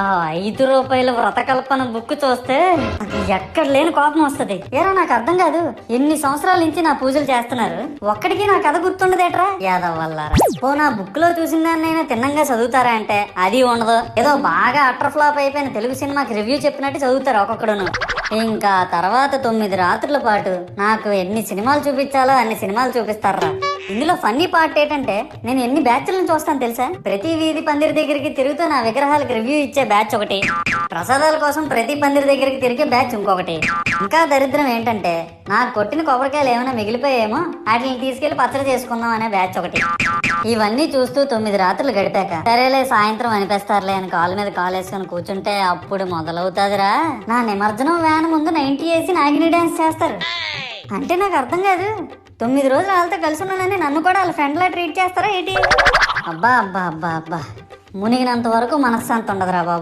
ఆ ₹5 వ్రతకల్పన బుక్ చూస్తే ఎక్కడ లేని కోపం వస్తుంది. ఏరా నాకు అర్థం కాదు, ఎన్ని సంవత్సరాల నుంచి నా పూజలు చేస్తున్నారు, ఒక్కడికి నా కథ గుర్తుండదేట్రా యాదవ్ వల్లారా. ఓ నా బుక్ లో చూసిన దాన్నైనా తిన్నంగా చదువుతారా అంటే అది ఉండదు. ఏదో బాగా అటర్ ఫ్లాప్ అయిపోయిన తెలుగు సినిమాకి రివ్యూ చెప్పినట్టు చదువుతారు ఒక్కొక్కడును. ఇంకా తర్వాత 9 రాత్రుల పాటు నాకు ఎన్ని సినిమాలు చూపించాలో అన్ని సినిమాలు చూపిస్తారా. ఇందులో ఫన్నీ పార్ట్ ఏంటంటే నేను ఎన్ని బ్యాచ్లను చూస్తాను తెలుసా. ప్రతి వీధి పందిరి దగ్గరికి తిరుగుతూ నా విగ్రహాలకు రివ్యూ ఇచ్చే బ్యాచ్ ఒకటి, ప్రసాదాల కోసం ప్రతి పందిరి దగ్గరికి తిరిగే బ్యాచ్ ఇంకొకటి, ఇంకా దరిద్రం ఏంటంటే నాకు కొట్టిన కొబ్బరికాయలు ఏమైనా మిగిలిపోయేమో వాటిని తీసుకెళ్లి పచ్చడి చేసుకుందాం అనే బ్యాచ్ ఒకటి. ఇవన్నీ చూస్తూ 9 రాత్రులు గడిపాక సరేలే సాయంత్రం అనిపిస్తారులే అని కాలు మీద కాలు వేసుకొని కూర్చుంటే అప్పుడు మొదలవుతాదిరా నా నిమజ్జనం వ్యాన్ ముందు 90 వేసి నాగిని డాన్స్ చేస్తారు. అంటే నాకు అర్థం కాదు, 9 రోజులు వాళ్ళతో కలిసి ఉన్నానని నన్ను కూడా వాళ్ళ ఫ్రెండ్ లా ట్రీట్ చేస్తారా ఏంటి? అబ్బా అబ్బా అబ్బా అబ్బా, మునిగినంత వరకు మనశ్శాంతి ఉండదురా బాబు.